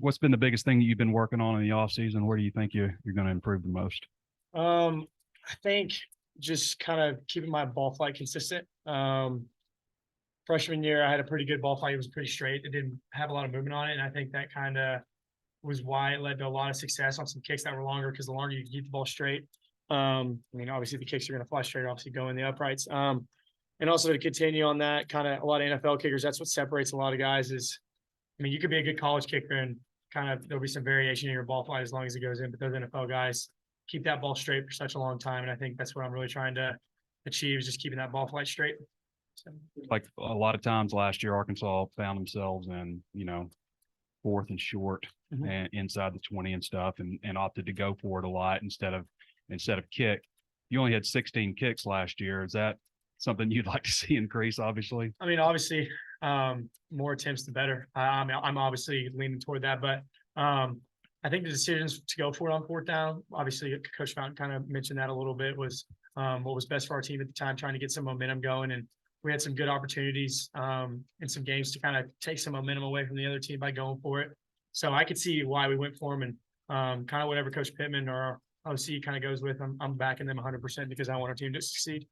What's been the biggest thing that you've been working on in the off season? Where do you think you're going to improve the most? I think just kind of keeping my ball flight consistent. Freshman year, I had a pretty good ball flight. It was pretty straight. It didn't have a lot of movement on it, and I think that kind of was why it led to a lot of success on some kicks that were longer because the longer you can keep the ball straight. I mean, obviously the kicks are going to fly straight, obviously go in the uprights. And also to continue on that, kind of a lot of NFL kickers, that's what separates a lot of guys is, I mean, you could be a good college kicker and kind of there'll be some variation in your ball flight as long as it goes in, but those NFL guys keep that ball straight for such a long time. And I think that's what I'm really trying to achieve is just keeping that ball flight straight. So, Like a lot of times last year, Arkansas found themselves in, fourth and short and inside the 20 and stuff and opted to go for it a lot instead of kick. You only had 16 kicks last year. Is that something you'd like to see increase, obviously? I mean, obviously, more attempts the better. I'm obviously leaning toward that, but I think the decisions to go for it on fourth down, obviously, Coach Fountain kind of mentioned that a little bit was what was best for our team at the time, trying to get some momentum going. And we had some good opportunities in some games to kind of take some momentum away from the other team by going for it. So I could see why we went for them and kind of whatever Coach Pittman or OC kind of goes with, I'm backing them 100% because I want our team to succeed.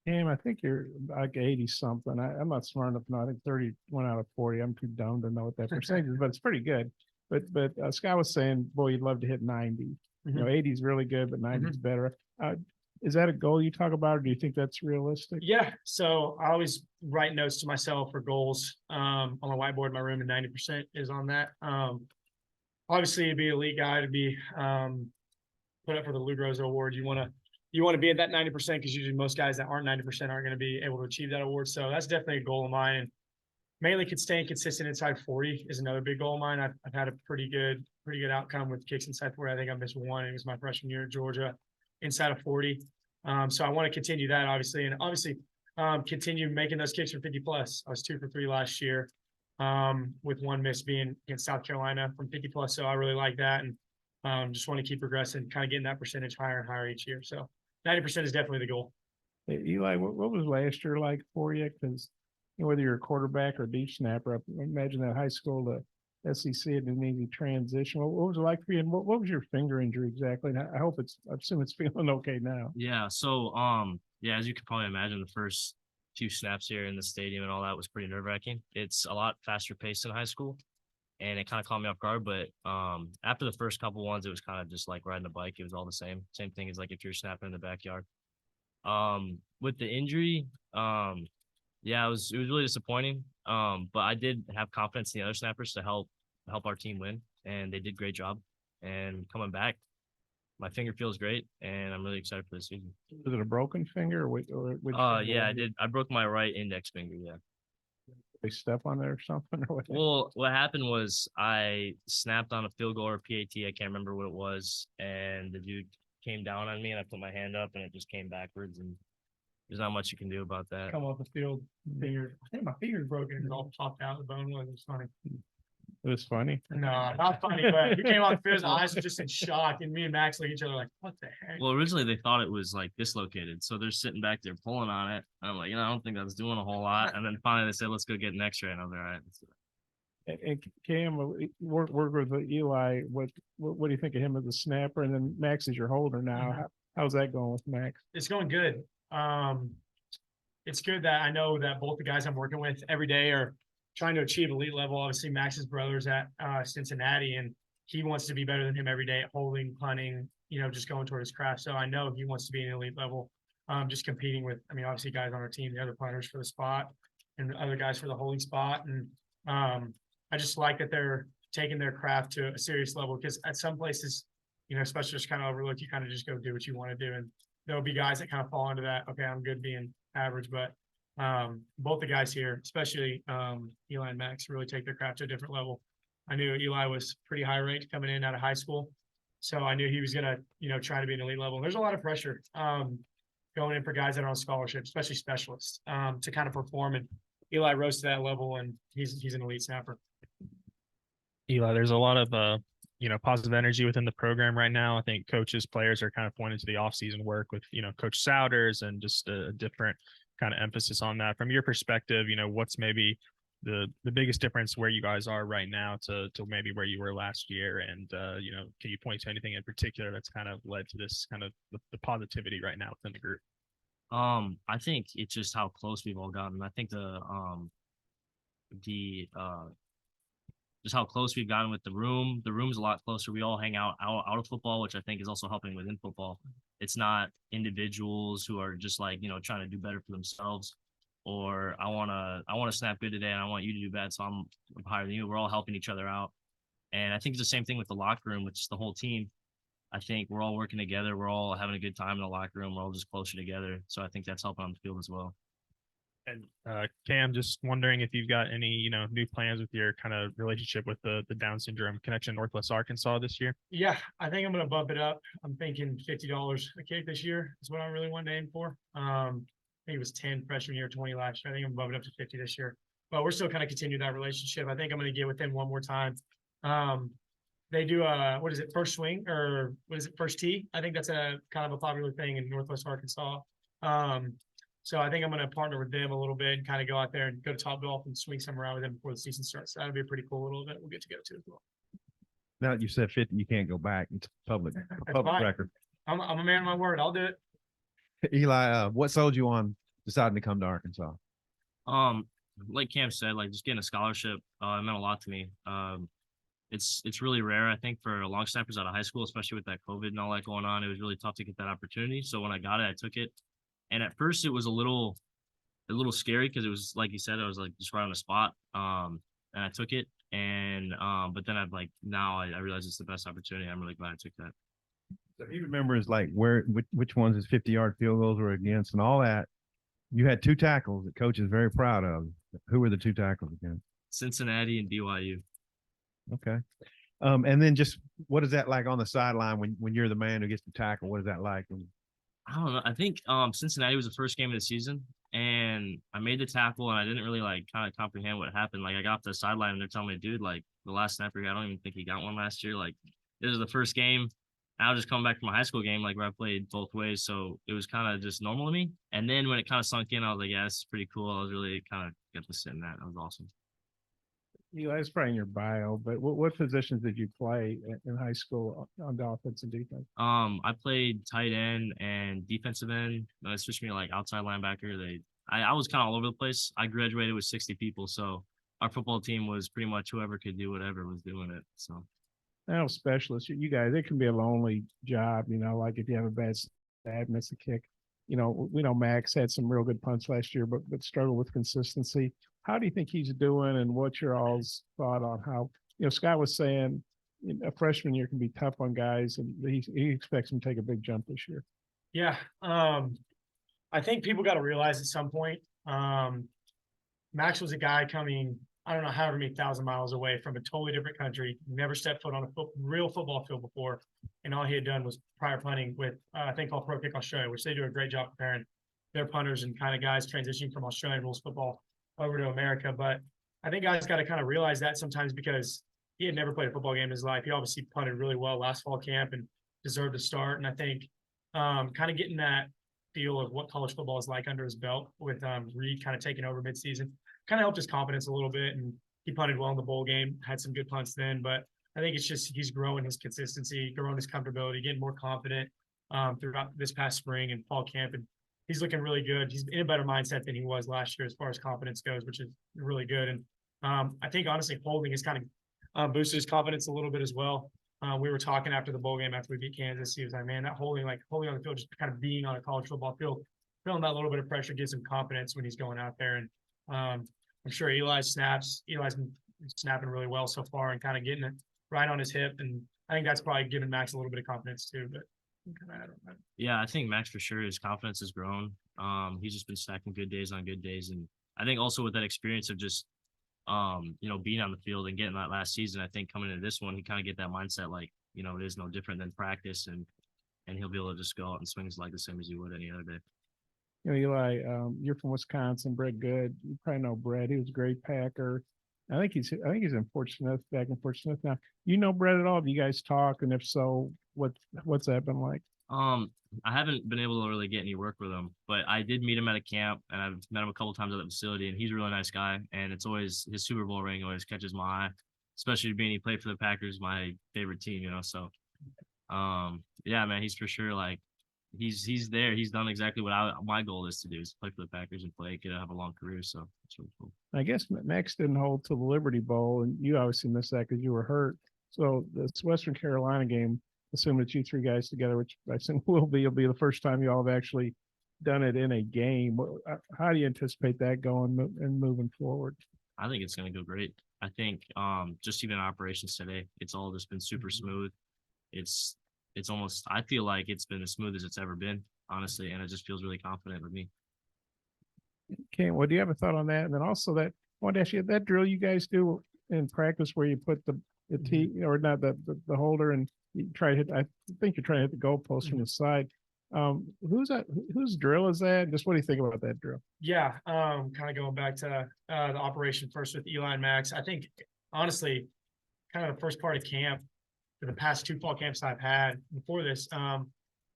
Cam, I think you're like 80 something. I'm not smart enough to know. I think 31 out of 40. I'm too dumb to know what that percentage is, but it's pretty good. But Scott was saying, boy, you'd love to hit 90. You know, 80 is really good, but 90 is better. Is that a goal you talk about, or do you think that's realistic? Yeah. So I always write notes to myself for goals on the whiteboard in my room, and 90% is on that. Obviously, to be an elite guy, to be put up for the Lou Groza Award, you want to be at that 90% because usually most guys that aren't 90% aren't going to be able to achieve that award. So that's definitely a goal of mine. And mainly staying consistent inside 40 is another big goal of mine. I've had a pretty good outcome with kicks inside 40. I think I missed one. It was my freshman year at Georgia inside of 40. So I want to continue that, obviously, and continue making those kicks from 50 plus. I was 2 for 3 last year, with one miss being against South Carolina from 50 plus. So I really like that, and just want to keep progressing, kind of getting that percentage higher and higher each year. So 90% is definitely the goal. Hey, Eli, what was last year like for you? Because whether you're a quarterback or a deep snapper, I imagine that high school to SEC it didn't easy transition. What was it like for you? And what was your finger injury exactly? And I assume it's feeling okay now. Yeah. So, yeah, as you could probably imagine, the first few snaps here in the stadium and all that was pretty nerve wracking. It's a lot faster paced in high school, and it kind of caught me off guard. But after the first couple ones, it was kind of just like riding a bike. It was all the same thing as like if you're snapping in the backyard. With the injury, yeah, it was really disappointing. But I did have confidence in the other snappers to help our team win, and they did a great job. And coming back, my finger feels great, and I'm really excited for this season. Was it a broken finger or Yeah, I did. I broke my right index finger. Yeah. They step on it or something or what? Well, what happened was I snapped on a field goal or PAT. I can't remember what it was, and the dude came down on me, and I put my hand up, and it just came backwards, and there's not much you can do about that. Come off the field, finger. I think my finger's broken. It all popped out. The bone was funny. It was funny. No, not funny, but he came off the field. His eyes were just in shock, and me and Max look at each other like, "What the heck?" Well, originally they thought it was like dislocated, so they're sitting back there pulling on it. And I'm like, I don't think that's doing a whole lot. And then finally they said, "Let's go get an X-ray," and I was like, "All right." And Cam, work with Eli. What do you think of him as a snapper? And then Max is your holder now. How's that going with Max? It's going good. It's good that I know that both the guys I'm working with every day are trying to achieve elite level. Obviously, Max's brother's at Cincinnati, and he wants to be better than him every day at holding, punting, just going toward his craft. So I know he wants to be an elite level, just competing with, obviously guys on our team, the other punters for the spot and the other guys for the holding spot. And I just like that they're taking their craft to a serious level because at some places, especially just kind of overlooked, you kind of just go do what you want to do. And there'll be guys that kind of fall into that. Okay, I'm good being average, but both the guys here, especially Eli and Max, really take their craft to a different level. I knew Eli was pretty high ranked coming in out of high school, so I knew he was gonna, try to be an elite level. And there's a lot of pressure going in for guys that are on scholarship, especially specialists, to kind of perform. And Eli rose to that level, and he's an elite snapper. Eli, there's a lot of positive energy within the program right now. I think coaches, players are kind of pointing to the offseason work with, Coach Souders and just a different kind of emphasis on that. From your perspective, what's maybe the biggest difference where you guys are right now to maybe where you were last year? And can you point to anything in particular that's kind of led to this kind of the positivity right now within the group? I think it's just how close we've all gotten. I think the just how close we've gotten with the room. The room's a lot closer. We all hang out of football, which I think is also helping within football. It's not individuals who are just like, trying to do better for themselves, or I wanna snap good today and I want you to do bad, so I'm higher than you. We're all helping each other out. And I think it's the same thing with the locker room, with just the whole team. I think we're all working together. We're all having a good time in the locker room. We're all just closer together. So I think that's helping on the field as well. And Cam, just wondering if you've got any, new plans with your kind of relationship with the Down syndrome connection Northwest Arkansas this year. Yeah, I think I'm gonna bump it up. I'm thinking $50 a kick this year is what I really want to aim for. I think it was 10 freshman year, 20 last year. I think I'm bumping up to 50 this year. But we're still kind of continue that relationship. I think I'm gonna get with them one more time. They do what is it, first swing, or what is it, first tee? I think that's a kind of a popular thing in Northwest Arkansas. So I think I'm going to partner with them a little bit and kind of go out there and go to Top Golf and swing some around with them before the season starts. So that'll be a pretty cool little event we'll get to go to as well. Now that you said 50, you can't go back. It's public fine. record. I'm a man of my word. I'll do it. Eli, what sold you on deciding to come to Arkansas? Like Cam said, like just getting a scholarship, it meant a lot to me. It's really rare, I think, for long snappers out of high school, especially with that COVID and all that going on. It was really tough to get that opportunity. So when I got it, I took it. And at first it was a little scary because it was, like you said, I was like just right on the spot. And I took it. And but then now I realize it's the best opportunity. I'm really glad I took that. So he remembers like which ones his 50-yard field goals were against and all that. You had 2 tackles that coach is very proud of. Who were the 2 tackles again? Cincinnati and BYU. Okay. And then just what is that like on the sideline when you're the man who gets to tackle? What is that like? I don't know. I think Cincinnati was the first game of the season, and I made the tackle, and I didn't really kind of comprehend what happened. Like I got off the sideline, and they're telling me, dude, like the last snapper, I don't even think he got one last year. Like this is the first game. I was just coming back from my high school game, like where I played both ways, so it was kind of just normal to me. And then when it kind of sunk in, I was like, yeah, this is pretty cool. I was really kind of got to sit in that. That was awesome. Eli, it's probably in your bio, but what positions did you play in high school on the offense and defense? I played tight end and defensive end. They switched me to like outside linebacker. I was kind of all over the place. I graduated with 60 people, so our football team was pretty much whoever could do whatever was doing it. So I know specialists, you guys, it can be a lonely job, like if you have a bad stab, miss a kick. We know Max had some real good punts last year, but struggled with consistency. How do you think he's doing, and what's your all's thought on how, Scott was saying a freshman year can be tough on guys, and he expects him to take a big jump this year. Yeah. I think people got to realize at some point, Max was a guy coming, I don't know, however many thousand miles away from a totally different country, never stepped foot on a real football field before. And all he had done was prior punting with a thing called Pro Kick Australia, which they do a great job preparing their punters and kind of guys transitioning from Australian rules football over to America. But I think guys got to kind of realize that sometimes, because he had never played a football game in his life. He obviously punted really well last fall camp and deserved to start. And I think kind of getting that feel of what college football is like under his belt with Reed kind of taking over midseason kind of helped his confidence a little bit. And he punted well in the bowl game, had some good punts then. But I think it's just he's growing his consistency, growing his comfortability, getting more confident throughout this past spring and fall camp. And he's looking really good. He's in a better mindset than he was last year as far as confidence goes, which is really good. And I think honestly, holding has kind of boosted his confidence a little bit as well. We were talking after the bowl game after we beat Kansas. He was like, man, that holding on the field, just kind of being on a college football field, feeling that little bit of pressure gives him confidence when he's going out there. And I'm sure Eli's been snapping really well so far and kind of getting it right on his hip. And I think that's probably giving Max a little bit of confidence too. But I don't know. Yeah, I think Max for sure, his confidence has grown. He's just been stacking good days on good days. And I think also with that experience of just, being on the field and getting that last season, I think coming into this one, he kind of get that mindset, like, it is no different than practice, and he'll be able to just go out and swing his leg the same as he would any other day. Eli, you're from Wisconsin, Brett Good. You probably know Brett. He was a great Packer. I think he's in Fort Smith, back in Fort Smith now. You know Brett at all? Do you guys talk? And if so, what's that been like? I haven't been able to really get any work with him, but I did meet him at a camp, and I've met him a couple times at the facility, and he's a really nice guy. And it's always his Super Bowl ring always catches my eye, especially being he played for the Packers, my favorite team, you know. So, yeah, man, he's for sure like he's there. He's done exactly what my goal is to do is play for the Packers and play, get have a long career. So it's really cool. I guess Max didn't hold to the Liberty Bowl, and you obviously missed that because you were hurt. So this Western Carolina game, assume that you three guys together, which I think will be the first time you all have actually done it in a game. How do you anticipate that going and moving forward? I think it's going to go great. I think just even operations today, it's all just been super smooth. It's almost, I feel like it's been as smooth as it's ever been, honestly, and it just feels really confident with me. Okay, well, do you have a thought on that? And then also that, I wanted to ask you, that drill you guys do in practice where you put the tee, or not the holder, and you try to hit, I think you're trying to hit the goalpost from the side. Whose drill is that? Just what do you think about that drill? Yeah, kind of going back to the operation first with Eli and Max. I think honestly, kind of the first part of camp for the past 2 fall camps I've had before this, kind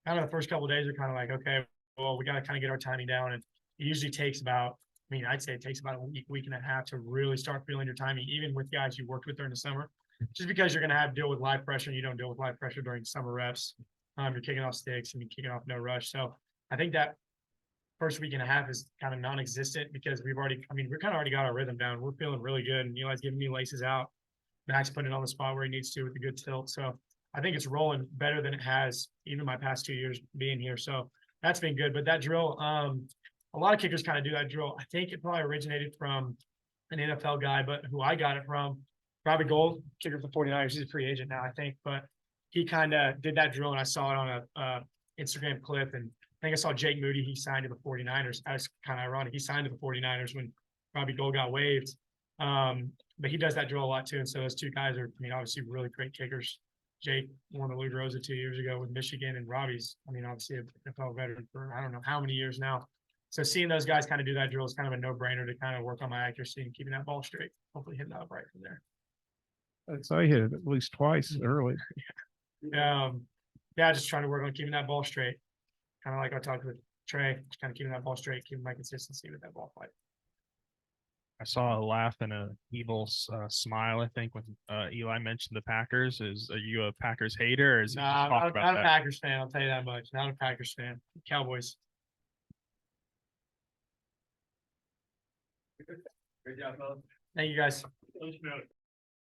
of the first couple of days are kind of like, okay, well, we got to kind of get our timing down. And it usually takes about, I mean, I'd say it takes about a week and a half to really start feeling your timing, even with guys you worked with during the summer, just because you're going to have to deal with live pressure and you don't deal with live pressure during summer reps. You're kicking off sticks and you're kicking off no rush. So I think that first week and a half is kind of non-existent because we're kind of already got our rhythm down. We're feeling really good. And Eli's giving me laces out. Max putting it on the spot where he needs to with a good tilt. So I think it's rolling better than it has even my past 2 years being here. So that's been good. But that drill, a lot of kickers kind of do that drill. I think it probably originated from an NFL guy, but who I got it from, Robbie Gold, kicker for the 49ers. He's a free agent now, I think. But he kind of did that drill, and I saw it on a Instagram clip. And I think I saw Jake Moody. He signed to the 49ers. That's kind of ironic. He signed to the 49ers when Robbie Gold got waived. But he does that drill a lot too. And so those two guys are, I mean, obviously really great kickers. Jake won the Lou Rosa 2 years ago with Michigan, and Robbie's, I mean, obviously a NFL veteran for I don't know how many years now. So seeing those guys kind of do that drill is kind of a no-brainer to kind of work on my accuracy and keeping that ball straight. Hopefully hitting that upright from there. So I hit it at least twice early. Yeah, just trying to work on keeping that ball straight. Kind of like I talked with Trey, just kind of keeping that ball straight, keeping my consistency with that ball flight. I saw a laugh and a evil smile, I think, when Eli mentioned the Packers. Are you a Packers hater, or is he Nah, talk not about a that? Packers fan, I'll tell you that much. Not a Packers fan. Cowboys. Great job, fellas. Thank you guys.